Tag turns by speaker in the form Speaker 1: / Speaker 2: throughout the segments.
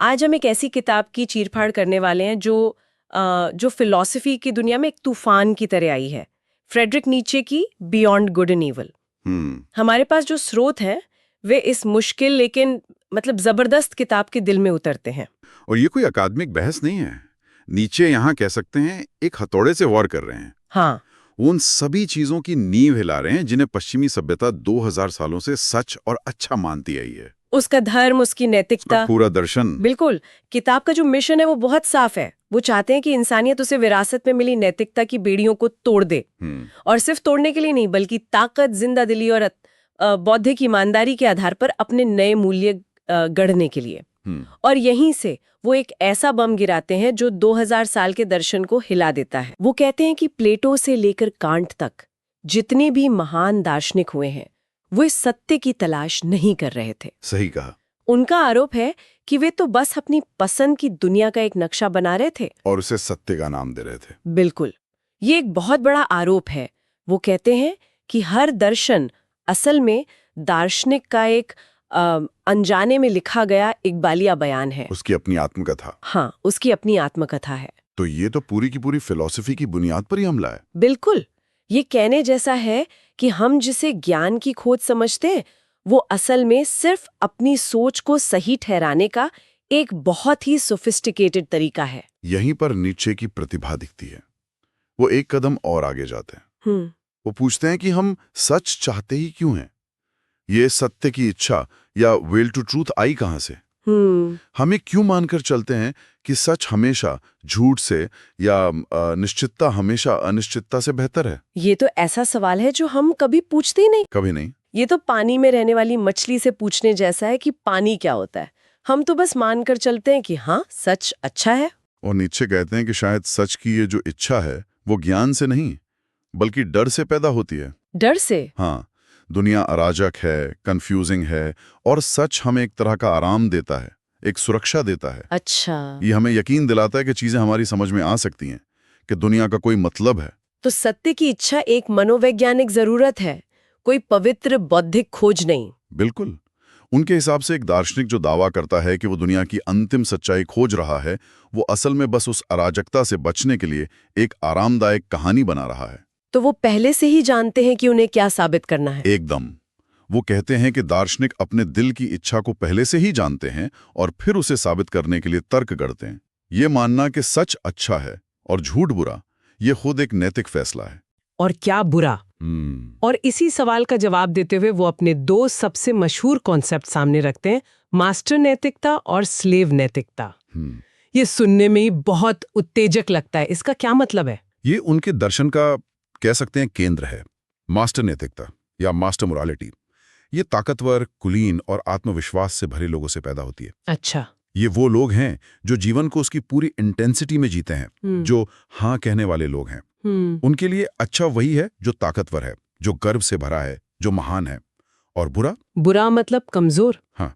Speaker 1: आज हम एक ऐसी किताब की चीरफाड़ करने वाले हैं जो फिलॉसफी की दुनिया में एक तूफान की तरह आई है। फ्रेडरिक नीचे की बियॉन्ड गुड एंड इविल। हमारे पास जो स्रोत हैं वे इस मुश्किल लेकिन मतलब जबरदस्त किताब के दिल में उतरते हैं।
Speaker 2: और ये कोई अकादमिक बहस नहीं है। नीचे यहाँ कह सकते हैं एक हथौड़े से वार कर रहे हैं।
Speaker 1: हाँ,
Speaker 2: उन सभी चीजों की नींव हिला रहे हैं जिन्हें पश्चिमी सभ्यता 2000 सालों से सच और अच्छा मानती आई है।
Speaker 1: उसका धर्म, उसकी नैतिकता,
Speaker 2: पूरा दर्शन।
Speaker 1: बिल्कुल। किताब का जो मिशन है वो बहुत साफ है। वो चाहते हैं कि इंसानियत उसे विरासत में मिली नैतिकता की बेड़ियों को तोड़ दे। और सिर्फ तोड़ने के लिए नहीं, बल्कि ताकत, जिंदा दिली और बौद्धिक ईमानदारी के आधार पर अपने नए मूल्य गढ़ने के लिए। और यहीं से वो एक ऐसा बम गिराते हैं जो 2000 साल के दर्शन को हिला देता है। वो कहते हैं कि प्लेटो से लेकर कांट तक जितने भी महान दार्शनिक हुए हैं वो इस सत्य की तलाश नहीं कर रहे थे।
Speaker 2: सही कहा।
Speaker 1: उनका आरोप है कि वे तो बस अपनी पसंद की दुनिया का एक नक्शा बना रहे थे
Speaker 2: और उसे सत्य का नाम दे रहे थे।
Speaker 1: बिल्कुल, ये एक बहुत बड़ा आरोप है। वो कहते हैं कि हर दर्शन असल में दार्शनिक का एक अनजाने में लिखा गया इकबालिया बयान है।
Speaker 2: उसकी अपनी आत्मकथा।
Speaker 1: हाँ, उसकी अपनी आत्मकथा है।
Speaker 2: तो ये तो पूरी की पूरी फिलॉसफी की बुनियाद पर ही हमला है।
Speaker 1: बिल्कुल, ये कहने जैसा है कि हम जिसे ज्ञान की खोज समझते हैं वो असल में सिर्फ अपनी सोच को सही ठहराने का एक बहुत ही सोफिस्टिकेटेड तरीका है।
Speaker 2: यहीं पर नीचे की प्रतिभा दिखती है। वो एक कदम और आगे जाते हैं। वो पूछते हैं कि हम सच चाहते ही क्यों हैं? ये सत्य की इच्छा या विल टू ट्रूथ आई कहां से? हमें क्यों मानकर चलते हैं कि सच हमेशा झूठ से या निश्चितता हमेशा अनिश्चितता से बेहतर है?
Speaker 1: ये तो ऐसा सवाल है जो हम कभी पूछते ही नहीं।
Speaker 2: कभी नहीं।
Speaker 1: ये तो पानी में रहने वाली मछली से पूछने जैसा है कि पानी क्या होता है। हम तो बस मानकर चलते हैं कि हाँ, सच अच्छा है।
Speaker 2: और नीचे कहते हैं कि शायद सच की ये जो इच्छा है वो ज्ञान से नहीं बल्कि डर से पैदा होती है।
Speaker 1: डर से?
Speaker 2: हाँ, दुनिया अराजक है, कंफ्यूजिंग है और सच हमें एक तरह का आराम देता है, एक सुरक्षा देता है।
Speaker 1: अच्छा,
Speaker 2: ये हमें यकीन दिलाता है कि चीजें हमारी समझ में आ सकती हैं, कि दुनिया का कोई मतलब है।
Speaker 1: तो सत्य की इच्छा एक मनोवैज्ञानिक जरूरत है, कोई पवित्र बौद्धिक खोज नहीं।
Speaker 2: बिल्कुल। उनके हिसाब से एक दार्शनिक जो दावा करता है कि वो दुनिया की अंतिम सच्चाई खोज रहा है, वो असल में बस उस अराजकता से बचने के लिए एक आरामदायक कहानी बना रहा है।
Speaker 1: तो वो पहले से ही जानते हैं कि उन्हें क्या साबित करना है।
Speaker 2: एकदम। वो कहते हैं कि दार्शनिक अपने दिल की इच्छा को पहले से ही जानते हैं और फिर उसे साबित करने के लिए तर्क गढ़ते हैं। ये मानना कि सच अच्छा है और झूठ बुरा, ये खुद एक नैतिक फैसला है।
Speaker 3: और क्या बुरा? और इसी सवाल का जवाब देते हुए वो अपने दो सबसे मशहूर कॉन्सेप्ट सामने रखते हैं, मास्टर नैतिकता और स्लेव नैतिकता। ये सुनने में ही बहुत उत्तेजक लगता है। इसका क्या मतलब है?
Speaker 2: ये उनके दर्शन का कह सकते हैं केंद्र है। मास्टर नैतिकता या मास्टर मोरालिटी, ये ताकतवर, कुलीन और आत्मविश्वास से भरे लोगों से पैदा होती है।
Speaker 3: अच्छा।
Speaker 2: ये वो लोग हैं जो जीवन को उसकी पूरी इंटेंसिटी में जीते हैं, जो हाँ कहने वाले लोग हैं। उनके लिए अच्छा वही है जो ताकतवर है, जो गर्व से भरा है, जो महान है। और बुरा?
Speaker 3: बुरा मतलब कमजोर?
Speaker 2: हाँ,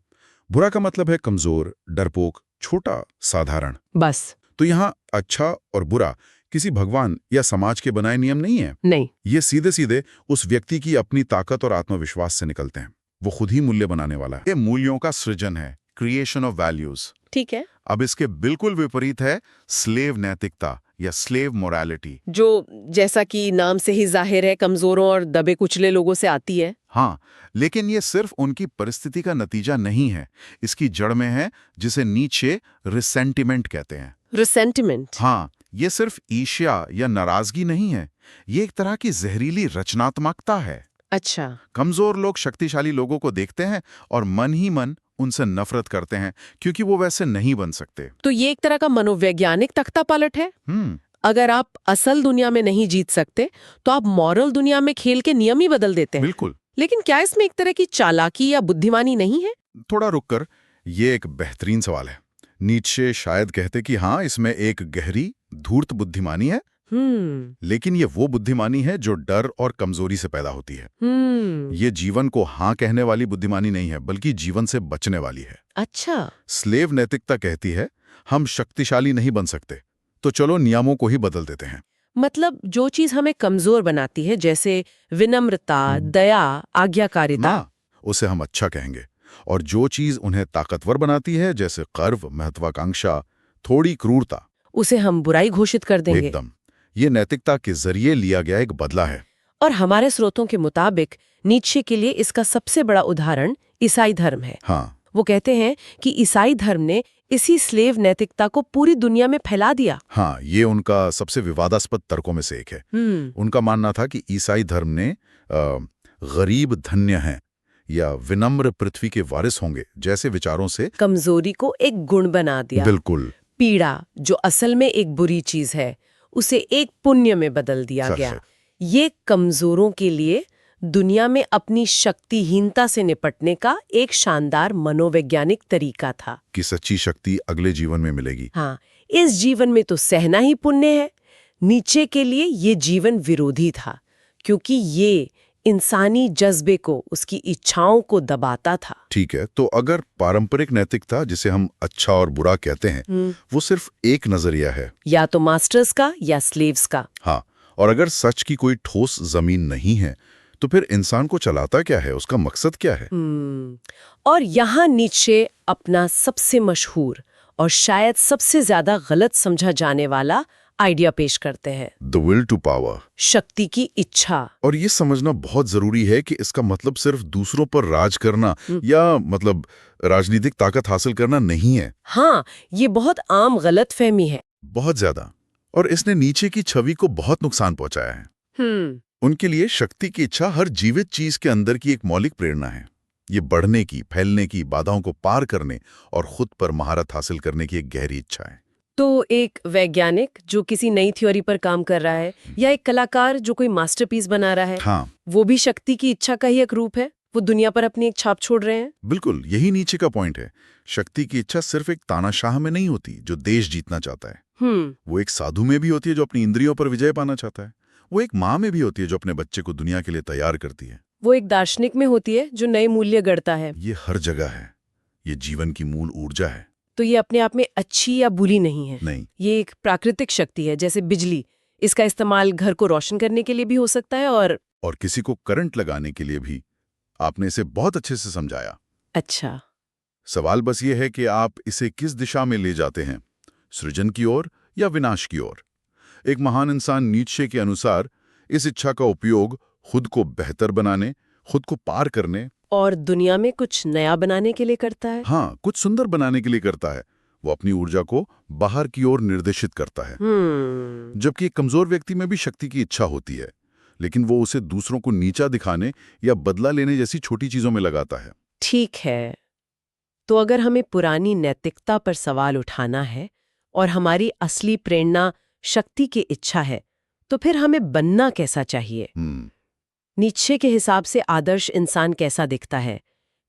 Speaker 2: बुरा का मतलब है कमजोर, डरपोक, छोटा, साधारण।
Speaker 3: बस।
Speaker 2: तो यहाँ अच्छा और बुरा किसी भगवान या समाज के बनाए नियम नहीं है।
Speaker 3: नहीं,
Speaker 2: ये सीधे सीधे उस व्यक्ति की अपनी ताकत और आत्मविश्वास से निकलते हैं। वो खुद ही मूल्य बनाने वाला है। ये मूल्यों का सृजन है, क्रिएशन ऑफ वैल्यूज।
Speaker 1: ठीक है।
Speaker 2: अब इसके बिल्कुल विपरीत है स्लेव नैतिकता या स्लेव मोरालिटी,
Speaker 1: जो जैसा कि नाम से ही जाहिर है कमजोरों और दबे कुचले लोगों से आती है।
Speaker 2: हाँ, लेकिन ये सिर्फ उनकी परिस्थिति का नतीजा नहीं है। इसकी जड़ में है जिसे नीचे रिसेंटिमेंट कहते हैं।
Speaker 1: रिसेंटिमेंट?
Speaker 2: हाँ, ये सिर्फ ईर्ष्या या नाराजगी नहीं है, ये एक तरह की जहरीली रचनात्मकता है।
Speaker 1: अच्छा।
Speaker 2: कमजोर लोग शक्तिशाली लोगों को देखते हैं और मन ही मन उनसे नफरत करते हैं क्योंकि वो वैसे नहीं बन सकते।
Speaker 1: तो ये एक तरह का मनोवैज्ञानिक तख्तापलट है। अगर आप असल दुनिया में नहीं जीत सकते तो आप मॉरल दुनिया में खेल के नियम ही बदल देते हैं।
Speaker 2: बिल्कुल।
Speaker 1: लेकिन क्या इसमें एक तरह की चालाकी या बुद्धिमानी नहीं है?
Speaker 2: थोड़ा रुककर, ये एक बेहतरीन सवाल है। नीत्शे शायद कहते कि हाँ, इसमें एक गहरी धूर्त बुद्धिमानी है। लेकिन ये वो बुद्धिमानी है जो डर और कमजोरी से पैदा होती है। ये जीवन को हाँ कहने वाली बुद्धिमानी नहीं है, बल्कि जीवन से बचने वाली है।
Speaker 1: अच्छा।
Speaker 2: स्लेव नैतिकता कहती है हम शक्तिशाली नहीं बन सकते, तो चलो नियमों को ही बदल देते हैं।
Speaker 1: मतलब जो चीज हमें कमजोर बनाती है, जैसे विनम्रता, दया, आज्ञाकारिता,
Speaker 2: उसे हम अच्छा कहेंगे। और जो चीज उन्हें ताकतवर बनाती है, जैसे गर्व, महत्वाकांक्षा, थोड़ी क्रूरता,
Speaker 1: उसे हम बुराई घोषित कर देंगे।
Speaker 2: एकदम, ये नैतिकता के जरिए लिया गया एक बदला है।
Speaker 1: और हमारे स्रोतों के मुताबिक नीत्शे के लिए इसका सबसे बड़ा उदाहरण ईसाई धर्म है।
Speaker 2: हाँ,
Speaker 1: वो कहते हैं कि ईसाई धर्म ने इसी स्लेव नैतिकता को पूरी दुनिया में फैला दिया।
Speaker 2: हाँ, ये उनका सबसे विवादास्पद तर्कों में से एक है। उनका मानना था कि ईसाई धर्म ने गरीब धन्य हैं या विनम्र पृथ्वी के वारिस होंगे जैसे विचारों से
Speaker 1: कमजोरी को एक गुण बना दिया।
Speaker 2: बिल्कुल,
Speaker 1: पीड़ा, जो असल में एक बुरी चीज है, उसे एक पुण्य में बदल दिया
Speaker 2: सच
Speaker 1: गया।
Speaker 2: है।
Speaker 1: ये कमजोरों के लिए दुनिया में अपनी शक्तिहीनता से निपटने का एक शानदार मनोवैज्ञानिक तरीका था
Speaker 2: कि सच्ची शक्ति अगले जीवन में मिलेगी।
Speaker 1: हाँ, इस जीवन में तो सहना ही पुण्य है। नीचे के लिए ये जीवन विरोधी था, क्योंकि ये इंसानी जज्बे को, उसकी इच्छाओं को दबाता था।
Speaker 2: ठीक है, तो अगर पारंपरिक नैतिकता, जिसे हम अच्छा और बुरा कहते हैं, वो सिर्फ एक नजरिया है,
Speaker 1: या तो मास्टर्स का या स्लेव्स का।
Speaker 2: हाँ, और अगर सच की कोई ठोस जमीन नहीं है, तो फिर इंसान को चलाता क्या है, उसका मकसद क्या है?
Speaker 1: और यहाँ नीत्शे अपना सबसे मशहूर और शायद सबसे ज्यादा गलत समझा जाने वाला आइडिया पेश करते हैं,
Speaker 2: द विल टू पावर,
Speaker 1: शक्ति की इच्छा।
Speaker 2: और ये समझना बहुत जरूरी है कि इसका मतलब सिर्फ दूसरों पर राज करना या मतलब राजनीतिक ताकत हासिल करना नहीं है।
Speaker 1: हाँ, ये बहुत आम गलतफहमी है।
Speaker 2: बहुत ज्यादा, और इसने नीचे की छवि को बहुत नुकसान पहुंचाया है। उनके लिए शक्ति की इच्छा हर जीवित चीज के अंदर की एक मौलिक प्रेरणा है। ये बढ़ने की, फैलने की, बाधाओं को पार करने और खुद पर महारत हासिल करने की एक गहरी इच्छा है।
Speaker 1: तो एक वैज्ञानिक जो किसी नई थ्योरी पर काम कर रहा है, या एक कलाकार जो कोई मास्टरपीस बना रहा है,
Speaker 2: हाँ,
Speaker 1: वो भी शक्ति की इच्छा का ही एक रूप है। वो दुनिया पर अपनी एक छाप छोड़ रहे हैं।
Speaker 2: बिल्कुल, यही नीचे का पॉइंट है। शक्ति की इच्छा सिर्फ एक तानाशाह में नहीं होती जो देश जीतना चाहता है। वो एक साधु में भी होती है जो अपनी इंद्रियों पर विजय पाना चाहता है। वो एक माँ में भी होती है जो अपने बच्चे को दुनिया के लिए तैयार करती है।
Speaker 1: वो एक दार्शनिक में होती है जो नए मूल्य गढ़ता है।
Speaker 2: ये हर जगह है। ये जीवन की मूल ऊर्जा है।
Speaker 1: तो ये अपने आप में अच्छी या बुरी नहीं है।
Speaker 2: नहीं,
Speaker 1: ये एक प्राकृतिक शक्ति है, जैसे बिजली। इसका इस्तेमाल घर को रोशन करने के लिए भी हो सकता है
Speaker 2: और किसी को करंट लगाने के लिए भी। आपने इसे बहुत अच्छे से समझाया।
Speaker 1: अच्छा,
Speaker 2: सवाल बस ये है कि आप इसे किस दिशा में ले जाते हैं, सृजन की ओर या विनाश की ओर। एक महान इंसान नीत्शे के अनुसार इस इच्छा का उपयोग खुद को बेहतर बनाने, खुद को पार करने
Speaker 1: और दुनिया में कुछ नया बनाने के लिए करता है।
Speaker 2: हाँ, कुछ सुंदर बनाने के लिए करता है। वो अपनी ऊर्जा को बाहर की ओर निर्देशित करता है। जबकि एक कमजोर व्यक्ति में भी शक्ति की इच्छा होती है, लेकिन वो उसे दूसरों को नीचा दिखाने या बदला लेने जैसी छोटी चीजों में लगाता है।
Speaker 1: ठीक है, तो अगर हमें पुरानी नैतिकता पर सवाल उठाना है और हमारी असली प्रेरणा शक्ति की इच्छा है, तो फिर हमें बनना कैसा चाहिए? नीत्शे के हिसाब से आदर्श इंसान कैसा दिखता है?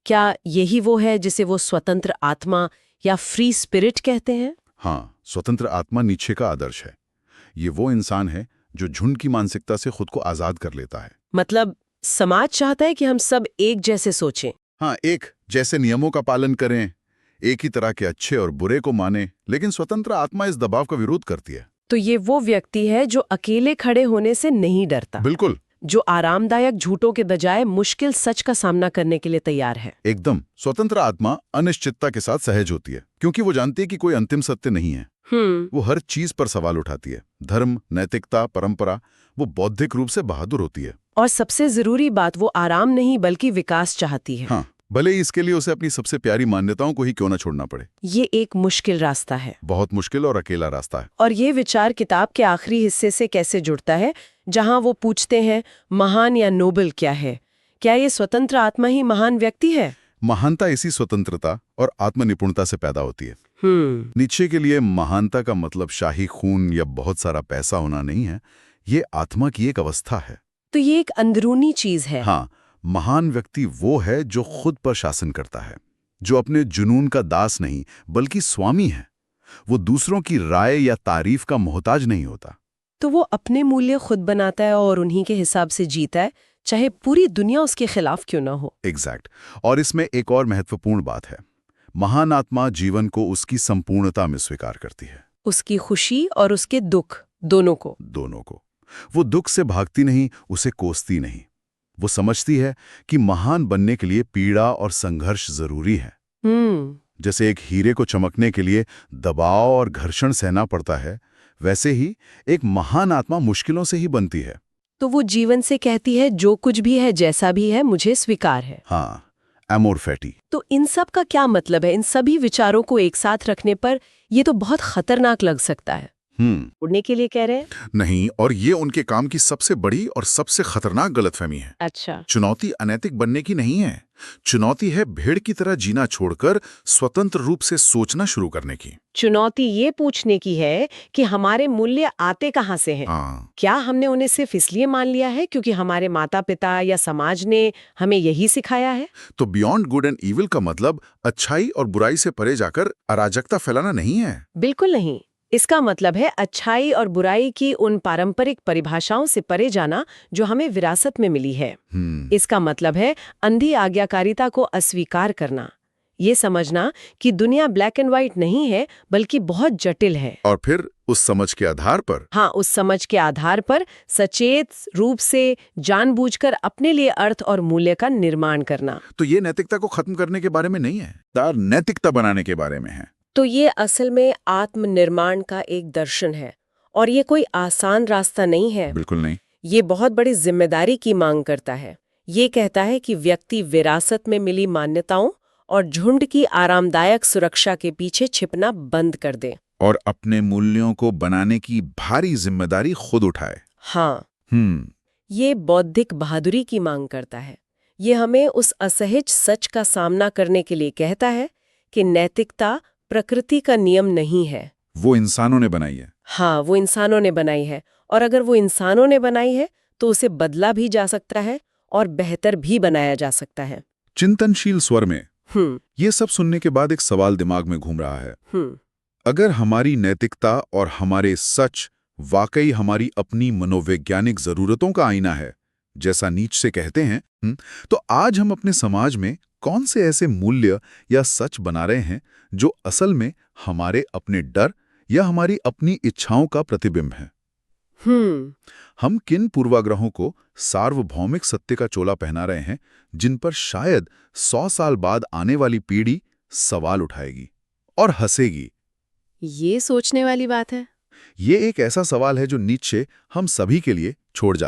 Speaker 1: क्या यही वो है जिसे वो स्वतंत्र आत्मा या फ्री स्पिरिट कहते हैं?
Speaker 2: हाँ, स्वतंत्र आत्मा नीत्शे का आदर्श है। ये वो इंसान है जो झुंड की मानसिकता से खुद को आजाद कर लेता है।
Speaker 1: मतलब समाज चाहता है कि हम सब एक जैसे सोचें।
Speaker 2: हाँ, एक जैसे नियमों का पालन करें, एक ही तरह के अच्छे और बुरे को माने, लेकिन स्वतंत्र आत्मा इस दबाव का विरोध करती है।
Speaker 1: तो ये वो व्यक्ति है जो अकेले खड़े होने से नहीं डरता।
Speaker 2: बिल्कुल,
Speaker 1: जो आरामदायक झूठों के बजाय मुश्किल सच का सामना करने के लिए तैयार है।
Speaker 2: एकदम। स्वतंत्र आत्मा अनिश्चितता के साथ सहज होती है, क्योंकि वो जानती है कि कोई अंतिम सत्य नहीं है। वो हर चीज पर सवाल उठाती है। धर्म, नैतिकता, परंपरा। वो बौद्धिक रूप से बहादुर होती है।
Speaker 1: और सबसे जरूरी बात, वो आराम नहीं बल्कि विकास चाहती है।
Speaker 2: हाँ, भले ही इसके लिए उसे अपनी सबसे प्यारी मान्यताओं को ही क्यों न छोड़ना पड़े।
Speaker 1: ये एक मुश्किल रास्ता है,
Speaker 2: बहुत मुश्किल और अकेला रास्ता है।
Speaker 1: और ये विचार किताब के आखिरी हिस्से से कैसे जुड़ता है, जहां वो पूछते हैं महान या नोबल क्या है? क्या ये स्वतंत्र आत्मा ही महान व्यक्ति है?
Speaker 2: महानता इसी स्वतंत्रता और आत्मनिपुणता से पैदा होती है। नीत्शे के लिए महानता का मतलब शाही खून या बहुत सारा पैसा होना नहीं है। ये आत्मा की एक अवस्था है।
Speaker 1: तो ये एक अंदरूनी चीज है।
Speaker 2: हाँ, महान व्यक्ति वो है जो खुद पर शासन करता है, जो अपने जुनून का दास नहीं बल्कि स्वामी है। वो दूसरों की राय या तारीफ का मोहताज नहीं होता।
Speaker 1: तो वो अपने मूल्य खुद बनाता है और उन्हीं के हिसाब से जीता है, चाहे पूरी दुनिया उसके खिलाफ क्यों ना हो।
Speaker 2: एग्जैक्ट। और इसमें एक और महत्वपूर्ण बात है। महान आत्मा जीवन को उसकी संपूर्णता में स्वीकार करती है,
Speaker 1: उसकी खुशी और उसके दुख दोनों को।
Speaker 2: वो दुख से भागती नहीं, उसे कोसती नहीं। वो समझती है कि महान बनने के लिए पीड़ा और संघर्ष जरूरी है। जैसे एक हीरे को चमकने के लिए दबाव और घर्षण सहना पड़ता है, वैसे ही एक महान आत्मा मुश्किलों से ही बनती है।
Speaker 1: तो वो जीवन से कहती है जो कुछ भी है, जैसा भी है, मुझे स्वीकार है।
Speaker 2: हाँ, एमोर फैटी।
Speaker 1: तो इन सब का क्या मतलब है? इन सभी विचारों को एक साथ रखने पर ये तो बहुत खतरनाक लग सकता है। उड़ने के लिए कह रहे हैं?
Speaker 4: नहीं, और ये उनके काम की सबसे बड़ी और सबसे खतरनाक गलतफहमी है।
Speaker 1: अच्छा।
Speaker 4: चुनौती अनैतिक बनने की नहीं है, चुनौती है भेड़ की तरह जीना छोड़कर स्वतंत्र रूप से सोचना शुरू करने की।
Speaker 1: चुनौती ये पूछने की है कि हमारे मूल्य आते कहाँ से हैं?
Speaker 4: हाँ,
Speaker 1: क्या हमने उन्हें सिर्फ इसलिए मान लिया है क्योंकि हमारे माता पिता या समाज ने हमें यही सिखाया है?
Speaker 4: तो बियॉन्ड गुड एंड इविल का मतलब अच्छाई और बुराई से परे जाकर अराजकता फैलाना नहीं है।
Speaker 1: बिल्कुल नहीं। इसका मतलब है अच्छाई और बुराई की उन पारंपरिक परिभाषाओं से परे जाना जो हमें विरासत में मिली है। इसका मतलब है अंधी आज्ञाकारिता को अस्वीकार करना, ये समझना कि दुनिया ब्लैक एंड व्हाइट नहीं है बल्कि बहुत जटिल है।
Speaker 4: और फिर उस समझ के आधार पर
Speaker 1: उस समझ के आधार पर सचेत रूप से जानबूझकर अपने लिए अर्थ और मूल्य का निर्माण करना।
Speaker 4: तो ये नैतिकता को खत्म करने के बारे में नहीं है, नैतिकता बनाने के बारे में है।
Speaker 1: तो ये असल में आत्मनिर्माण का एक दर्शन है, और ये कोई आसान रास्ता नहीं है।
Speaker 4: बिल्कुल नहीं।
Speaker 1: ये बहुत बड़ी जिम्मेदारी की मांग करता है। ये कहता है कि व्यक्ति विरासत में मिली मान्यताओं और झुंड की आरामदायक सुरक्षा के पीछे छिपना बंद कर दे
Speaker 4: और अपने मूल्यों को बनाने की भारी जिम्मेदारी खुद उठाए।
Speaker 1: ये बौद्धिक बहादुरी की मांग करता है। ये हमें उस असहज सच का सामना करने के लिए कहता है कि नैतिकता प्रकृति का नियम नहीं है,
Speaker 4: वो इंसानों ने बनाई है।
Speaker 1: वो इंसानों ने बनाई है, और अगर वो इंसानों ने बनाई है तो उसे बदला भी जा सकता है और बेहतर भी बनाया जा सकता है।
Speaker 4: चिंतनशील स्वर में ये सब सुनने के बाद एक सवाल दिमाग में घूम रहा है। अगर हमारी नैतिकता और हमारे सच वाकई हमारी अपनी मनोवैज्ञानिक जरूरतों का आईना है, जैसा नीचे कहते हैं, तो आज हम अपने समाज में कौन से ऐसे मूल्य या सच बना रहे हैं जो असल में हमारे अपने डर या हमारी अपनी इच्छाओं का प्रतिबिंब है? हम किन पूर्वाग्रहों को सार्वभौमिक सत्य का चोला पहना रहे हैं जिन पर शायद 100 साल बाद आने वाली पीढ़ी सवाल उठाएगी और हंसेगी?
Speaker 1: ये सोचने वाली बात है।
Speaker 4: ये एक ऐसा सवाल है जो नीचे हम सभी के लिए छोड़ जाता है।